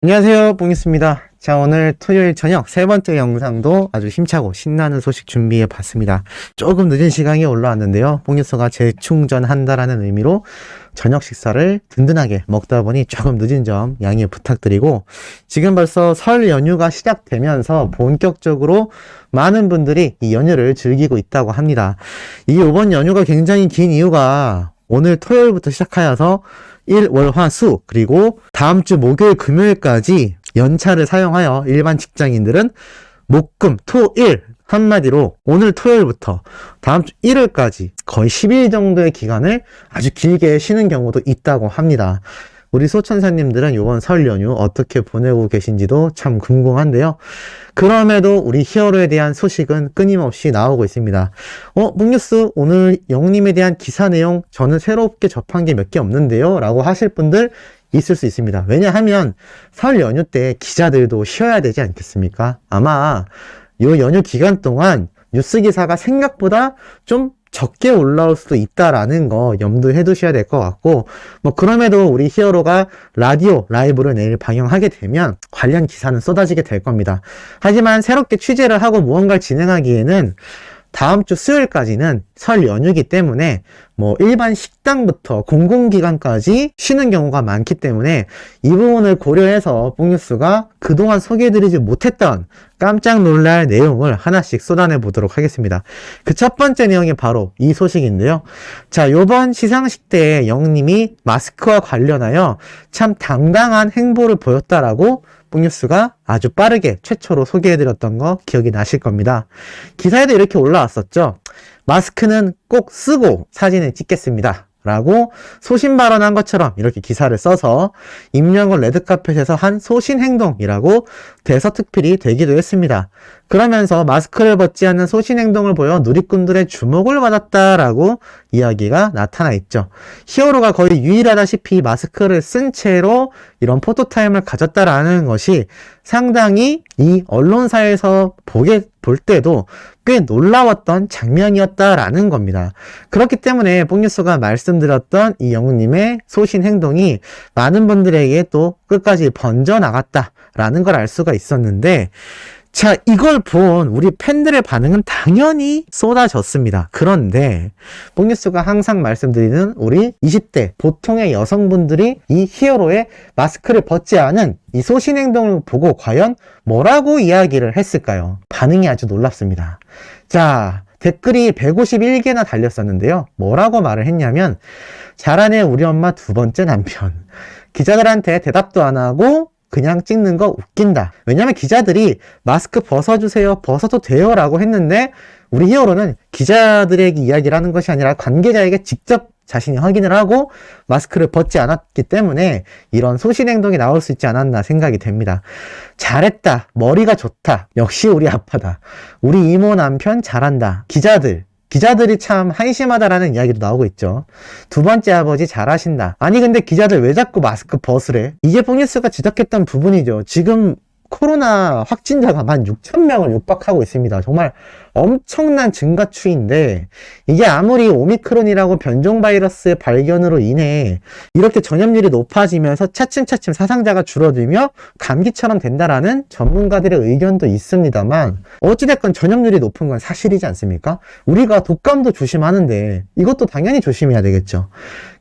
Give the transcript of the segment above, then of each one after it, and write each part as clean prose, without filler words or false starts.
안녕하세요, 뽕이스입니다. 자, 오늘 토요일 저녁 세 번째 영상도 아주 힘차고 신나는 소식 준비해 봤습니다. 조금 늦은 시간이 올라왔는데요. 뽕이스가 재충전한다라는 의미로 저녁 식사를 든든하게 먹다 보니 조금 늦은 점 양해 부탁드리고, 지금 벌써 설 연휴가 시작되면서 본격적으로 많은 분들이 이 연휴를 즐기고 있다고 합니다. 이 이번 연휴가 굉장히 긴 이유가 오늘 토요일부터 시작하여서 일, 월, 화, 수, 그리고 다음 주 목요일, 금요일까지 연차를 사용하여 일반 직장인들은 목, 금, 토, 일, 한마디로 오늘 토요일부터 다음 주 일요일까지 거의 10일 정도의 기간을 아주 길게 쉬는 경우도 있다고 합니다. 우리 소천사님들은 이번 설 연휴 어떻게 보내고 계신지도 참 궁금한데요. 그럼에도 우리 히어로에 대한 소식은 끊임없이 나오고 있습니다. 묵뉴스 오늘 영님에 대한 기사 내용 저는 새롭게 접한 게 몇 개 없는데요 라고 하실 분들 있을 수 있습니다. 왜냐하면 설 연휴 때 기자들도 쉬어야 되지 않겠습니까? 아마 이 연휴 기간 동안 뉴스 기사가 생각보다 좀 적게 올라올 수도 있다라는 거 염두해 두셔야 될 것 같고, 그럼에도 우리 히어로가 라디오 라이브를 내일 방영하게 되면 관련 기사는 쏟아지게 될 겁니다. 하지만 새롭게 취재를 하고 무언가를 진행하기에는 다음 주 수요일까지는 설 연휴이기 때문에 일반 식당부터 공공기관까지 쉬는 경우가 많기 때문에 이 부분을 고려해서 뽕뉴스가 그동안 소개해드리지 못했던 깜짝 놀랄 내용을 하나씩 쏟아내 보도록 하겠습니다. 그 첫 번째 내용이 바로 이 소식인데요. 자, 요번 시상식 때 영님이 마스크와 관련하여 참 당당한 행보를 보였다라고 뽕뉴스가 아주 빠르게 최초로 소개해드렸던 거 기억이 나실 겁니다. 기사에도 이렇게 올라왔었죠. 마스크는 꼭 쓰고 사진을 찍겠습니다 라고 소신 발언한 것처럼 이렇게 기사를 써서 임명원 레드카펫에서 한 소신 행동이라고 대서특필이 되기도 했습니다. 그러면서 마스크를 벗지 않는 소신 행동을 보여 누리꾼들의 주목을 받았다라고 이야기가 나타나 있죠. 히어로가 거의 유일하다시피 마스크를 쓴 채로 이런 포토타임을 가졌다라는 것이 상당히 이 언론사에서 볼 때도 꽤 놀라웠던 장면이었다라는 겁니다. 그렇기 때문에 뽕뉴스가 말씀드렸던 이 영웅님의 소신 행동이 많은 분들에게 또 끝까지 번져나갔다라는 걸 알 수가 있었는데, 자, 이걸 본 우리 팬들의 반응은 당연히 쏟아졌습니다. 그런데 뽕뉴스가 항상 말씀드리는 우리 20대 보통의 여성분들이 이 히어로의 마스크를 벗지 않은 이 소신 행동을 보고 과연 뭐라고 이야기를 했을까요? 반응이 아주 놀랍습니다. 자, 댓글이 151개나 달렸었는데요. 뭐라고 말을 했냐면, 잘하네 우리 엄마 두 번째 남편. 기자들한테 대답도 안 하고 그냥 찍는 거 웃긴다. 왜냐면 기자들이 마스크 벗어주세요, 벗어도 돼요 라고 했는데 우리 히어로는 기자들에게 이야기를 하는 것이 아니라 관계자에게 직접 자신이 확인을 하고 마스크를 벗지 않았기 때문에 이런 소신 행동이 나올 수 있지 않았나 생각이 됩니다. 잘했다, 머리가 좋다, 역시 우리 아빠다, 우리 이모 남편 잘한다, 기자들이 참 한심하다라는 이야기도 나오고 있죠. 두 번째 아버지 잘하신다. 아니 근데 기자들 왜 자꾸 마스크 벗으래? 이게 뽕뉴스가 지적했던 부분이죠. 지금 코로나 확진자가 16,000명을 육박하고 있습니다. 정말 엄청난 증가 추이인데, 이게 아무리 오미크론이라고 변종 바이러스의 발견으로 인해 이렇게 전염률이 높아지면서 차츰차츰 사상자가 줄어들며 감기처럼 된다라는 전문가들의 의견도 있습니다만, 어찌됐건 전염률이 높은 건 사실이지 않습니까? 우리가 독감도 조심하는데 이것도 당연히 조심해야 되겠죠.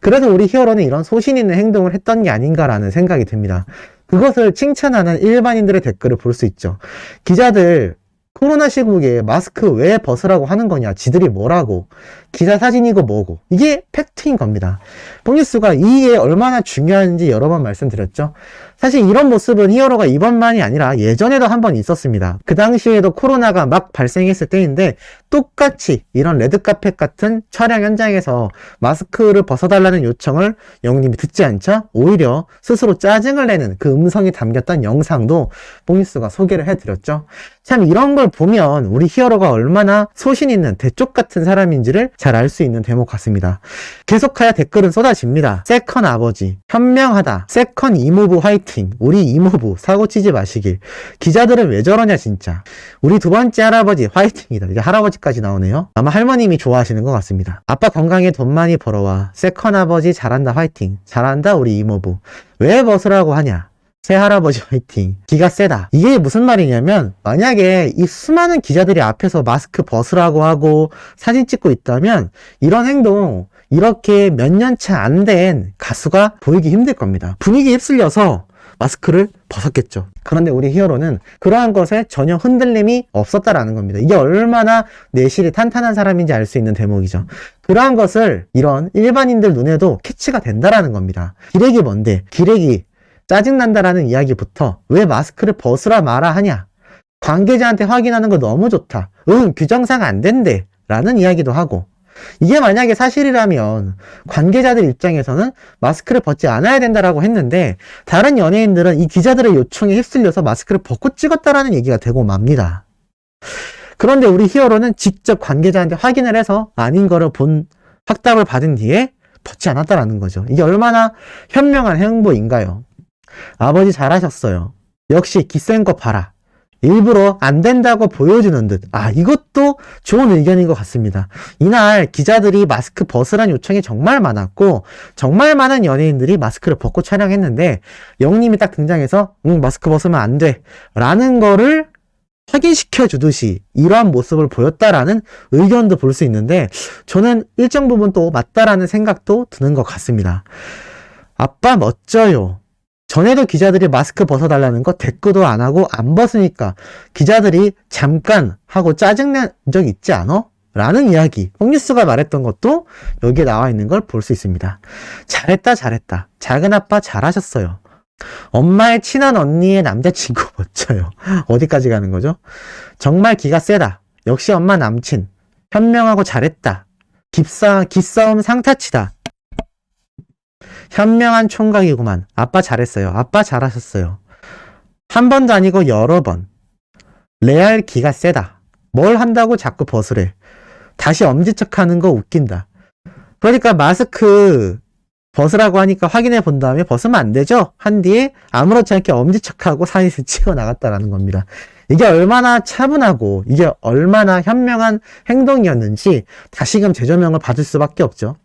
그래서 우리 히어로는 이런 소신 있는 행동을 했던 게 아닌가라는 생각이 듭니다. 그것을 칭찬하는 일반인들의 댓글을 볼 수 있죠. 기자들 코로나 시국에 마스크 왜 벗으라고 하는 거냐, 지들이 뭐라고, 기자 사진이고 뭐고, 이게 팩트인 겁니다. 뽕뉴스가 이게 얼마나 중요한지 여러 번 말씀드렸죠. 사실 이런 모습은 히어로가 이번만이 아니라 예전에도 한 번 있었습니다. 그 당시에도 코로나가 막 발생했을 때인데 똑같이 이런 레드카펫 같은 촬영 현장에서 마스크를 벗어달라는 요청을 영님이 듣지 않자 오히려 스스로 짜증을 내는 그 음성이 담겼던 영상도 뽕뉴스가 소개를 해드렸죠. 참 이런 걸 보면 우리 히어로가 얼마나 소신 있는 대쪽 같은 사람인지를 잘 알 수 있는 대목 같습니다. 계속하여 댓글은 쏟아집니다. 세컨 아버지 현명하다, 세컨 이모부 화이팅, 우리 이모부 사고치지 마시길, 기자들은 왜 저러냐 진짜, 우리 두 번째 할아버지 화이팅이다. 이제 할아버지까지 나오네요. 아마 할머님이 좋아하시는 것 같습니다. 아빠 건강에 돈 많이 벌어와, 세컨 아버지 잘한다 화이팅, 잘한다 우리 이모부, 왜 벗으라고 하냐, 새할아버지 화이팅. 기가 세다. 이게 무슨 말이냐면 만약에 이 수많은 기자들이 앞에서 마스크 벗으라고 하고 사진 찍고 있다면 이런 행동 이렇게 몇 년 차 안 된 가수가 보이기 힘들 겁니다. 분위기에 휩쓸려서 마스크를 벗었겠죠. 그런데 우리 히어로는 그러한 것에 전혀 흔들림이 없었다라는 겁니다. 이게 얼마나 내실이 탄탄한 사람인지 알 수 있는 대목이죠. 그러한 것을 이런 일반인들 눈에도 캐치가 된다라는 겁니다. 기레기 뭔데? 기레기 짜증난다라는 이야기부터 왜 마스크를 벗으라 마라 하냐? 관계자한테 확인하는 거 너무 좋다. 규정상 안 된대. 라는 이야기도 하고 이게 만약에 사실이라면 관계자들 입장에서는 마스크를 벗지 않아야 된다라고 했는데 다른 연예인들은 이 기자들의 요청에 휩쓸려서 마스크를 벗고 찍었다라는 얘기가 되고 맙니다. 그런데 우리 히어로는 직접 관계자한테 확인을 해서 아닌 거를 본 확답을 받은 뒤에 벗지 않았다라는 거죠. 이게 얼마나 현명한 행보인가요? 아버지 잘하셨어요. 역시 기센 거 봐라. 일부러 안 된다고 보여주는 듯. 이것도 좋은 의견인 것 같습니다. 이날 기자들이 마스크 벗으란 요청이 정말 많았고 정말 많은 연예인들이 마스크를 벗고 촬영했는데 영님이 딱 등장해서 마스크 벗으면 안 돼 라는 거를 확인시켜 주듯이 이러한 모습을 보였다라는 의견도 볼 수 있는데 저는 일정 부분 또 맞다라는 생각도 드는 것 같습니다. 아빠 멋져요. 전에도 기자들이 마스크 벗어달라는 거 대꾸도 안 하고 안 벗으니까 기자들이 잠깐 하고 짜증낸 적 있지 않아? 라는 이야기 홍뉴스가 말했던 것도 여기에 나와 있는 걸 볼 수 있습니다. 잘했다 잘했다. 작은아빠 잘하셨어요. 엄마의 친한 언니의 남자친구 멋져요. 어디까지 가는 거죠? 정말 기가 세다. 역시 엄마 남친. 현명하고 잘했다. 기싸움 상타치다. 현명한 총각이구만. 아빠 잘했어요. 아빠 잘하셨어요. 한 번도 아니고 여러 번. 레알 기가 세다. 뭘 한다고 자꾸 벗으래. 다시 엄지척하는 거 웃긴다. 그러니까 마스크 벗으라고 하니까 확인해 본 다음에 벗으면 안 되죠? 한 뒤에 아무렇지 않게 엄지척하고 사진을 찍어 나갔다라는 겁니다. 이게 얼마나 차분하고 이게 얼마나 현명한 행동이었는지 다시금 재조명을 받을 수밖에 없죠.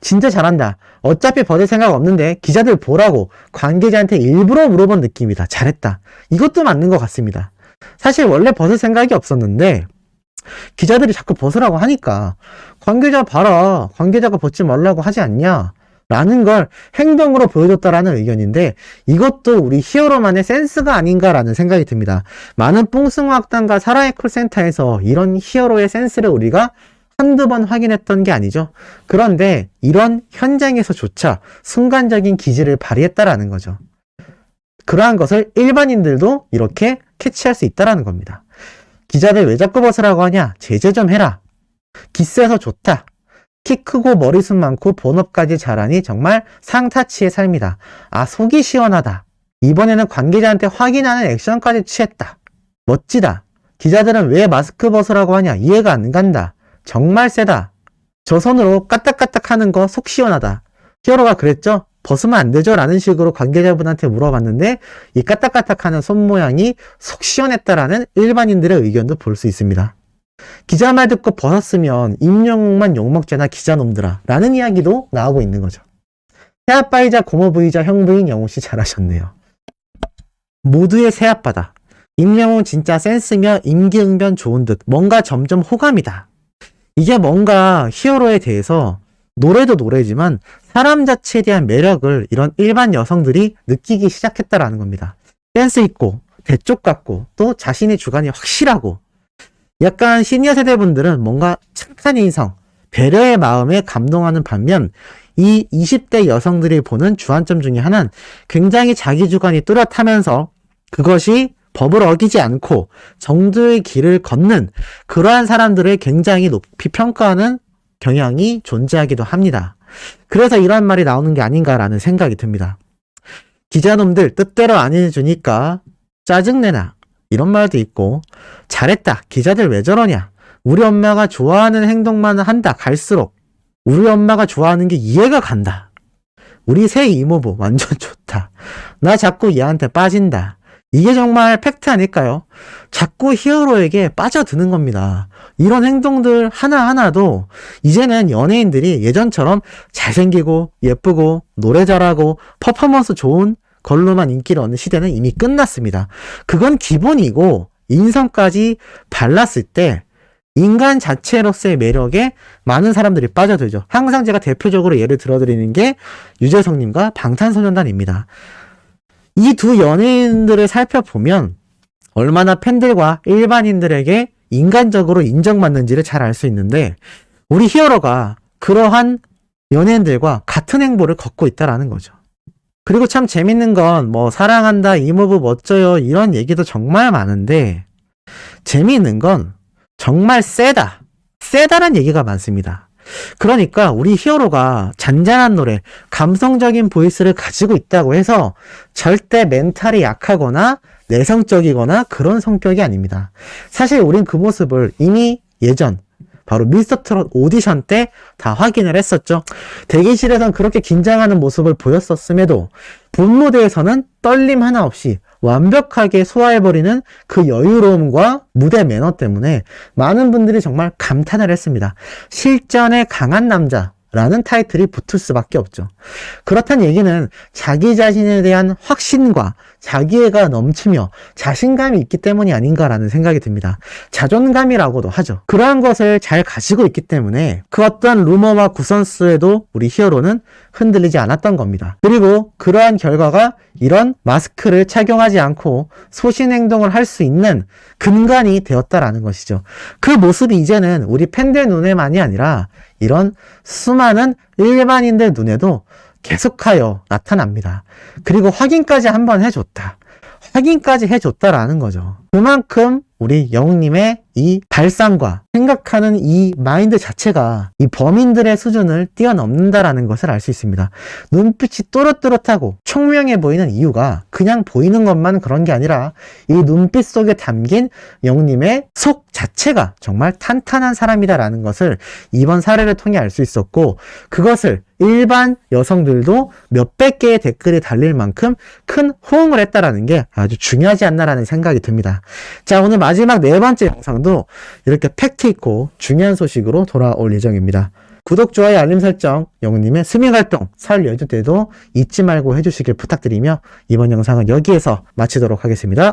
진짜 잘한다. 어차피 벗을 생각 없는데 기자들 보라고 관계자한테 일부러 물어본 느낌이다. 잘했다. 이것도 맞는 것 같습니다. 사실 원래 벗을 생각이 없었는데 기자들이 자꾸 벗으라고 하니까 관계자 봐라. 관계자가 벗지 말라고 하지 않냐? 라는 걸 행동으로 보여줬다라는 의견인데 이것도 우리 히어로만의 센스가 아닌가라는 생각이 듭니다. 많은 뽕숭아학당과 사라의 콜센터에서 이런 히어로의 센스를 우리가 한두 번 확인했던 게 아니죠. 그런데 이런 현장에서조차 순간적인 기질을 발휘했다라는 거죠. 그러한 것을 일반인들도 이렇게 캐치할 수 있다라는 겁니다. 기자들 왜 자꾸 벗으라고 하냐? 제재 좀 해라. 기세서 좋다. 키 크고 머리숱 많고 본업까지 잘하니 정말 상타치의 삶이다. 속이 시원하다. 이번에는 관계자한테 확인하는 액션까지 취했다. 멋지다. 기자들은 왜 마스크 벗으라고 하냐? 이해가 안 간다. 정말 세다. 저 손으로 까딱까딱 하는 거 속 시원하다. 히어로가 그랬죠? 벗으면 안 되죠? 라는 식으로 관계자분한테 물어봤는데 이 까딱까딱 하는 손 모양이 속 시원했다라는 일반인들의 의견도 볼 수 있습니다. 기자 말 듣고 벗었으면 임영웅만 욕먹잖아 기자놈들아 라는 이야기도 나오고 있는 거죠. 새아빠이자 고모부이자 형부인 영웅씨 잘하셨네요. 모두의 새아빠다. 임영웅 진짜 센스며 임기응변 좋은 듯 뭔가 점점 호감이다. 이게 뭔가 히어로에 대해서 노래도 노래지만 사람 자체에 대한 매력을 이런 일반 여성들이 느끼기 시작했다라는 겁니다. 센스 있고 대쪽 같고 또 자신의 주관이 확실하고 약간 시니어 세대분들은 뭔가 착한 인성, 배려의 마음에 감동하는 반면 이 20대 여성들이 보는 주안점 중에 하나는 굉장히 자기 주관이 뚜렷하면서 그것이 법을 어기지 않고 정도의 길을 걷는 그러한 사람들을 굉장히 높이 평가하는 경향이 존재하기도 합니다. 그래서 이런 말이 나오는 게 아닌가라는 생각이 듭니다. 기자놈들 뜻대로 안 해주니까 짜증내나 이런 말도 있고 잘했다 기자들 왜 저러냐 우리 엄마가 좋아하는 행동만 한다 갈수록 우리 엄마가 좋아하는 게 이해가 간다. 우리 새 이모부 완전 좋다. 나 자꾸 얘한테 빠진다. 이게 정말 팩트 아닐까요? 자꾸 히어로에게 빠져드는 겁니다. 이런 행동들 하나하나도 이제는 연예인들이 예전처럼 잘생기고 예쁘고 노래 잘하고 퍼포먼스 좋은 걸로만 인기를 얻는 시대는 이미 끝났습니다. 그건 기본이고 인성까지 발랐을 때 인간 자체로서의 매력에 많은 사람들이 빠져들죠. 항상 제가 대표적으로 예를 들어드리는 게 유재석님과 방탄소년단입니다. 이 두 연예인들을 살펴보면 얼마나 팬들과 일반인들에게 인간적으로 인정받는지를 잘 알 수 있는데 우리 히어로가 그러한 연예인들과 같은 행보를 걷고 있다라는 거죠. 그리고 참 재밌는 건 뭐 사랑한다, 이모부 멋져요 이런 얘기도 정말 많은데 재미있는 건 정말 세다란 얘기가 많습니다. 그러니까 우리 히어로가 잔잔한 노래, 감성적인 보이스를 가지고 있다고 해서 절대 멘탈이 약하거나 내성적이거나 그런 성격이 아닙니다. 사실 우린 그 모습을 이미 예전 바로 미스터트롯 오디션 때 다 확인을 했었죠. 대기실에선 그렇게 긴장하는 모습을 보였었음에도 본 무대에서는 떨림 하나 없이 완벽하게 소화해버리는 그 여유로움과 무대 매너 때문에 많은 분들이 정말 감탄을 했습니다. 실전에 강한 남자라는 타이틀이 붙을 수밖에 없죠. 그렇다는 얘기는 자기 자신에 대한 확신과 자기애가 넘치며 자신감이 있기 때문이 아닌가라는 생각이 듭니다. 자존감이라고도 하죠. 그러한 것을 잘 가지고 있기 때문에 그 어떤 루머와 구설수에도 우리 히어로는 흔들리지 않았던 겁니다. 그리고 그러한 결과가 이런 마스크를 착용하지 않고 소신 행동을 할 수 있는 근간이 되었다라는 것이죠. 그 모습이 이제는 우리 팬들 눈에만이 아니라 이런 수많은 일반인들 눈에도 계속하여 나타납니다. 그리고 확인까지 한번 해줬다. 확인까지 해줬다라는 거죠. 그만큼 우리 영웅님의 이 발상과 생각하는 이 마인드 자체가 이 범인들의 수준을 뛰어넘는다라는 것을 알 수 있습니다. 눈빛이 또렷또렷하고 총명해 보이는 이유가 그냥 보이는 것만 그런 게 아니라 이 눈빛 속에 담긴 영웅님의 속 자체가 정말 탄탄한 사람이다라는 것을 이번 사례를 통해 알 수 있었고 그것을 일반 여성들도 몇백 개의 댓글이 달릴 만큼 큰 호응을 했다라는 게 아주 중요하지 않나라는 생각이 듭니다. 자, 오늘 마지막 네 번째 영상도 이렇게 팩트 있고 중요한 소식으로 돌아올 예정입니다. 구독, 좋아요, 알림 설정, 영웅님의 스밍활동 설 연휴 때도 잊지 말고 해주시길 부탁드리며 이번 영상은 여기에서 마치도록 하겠습니다.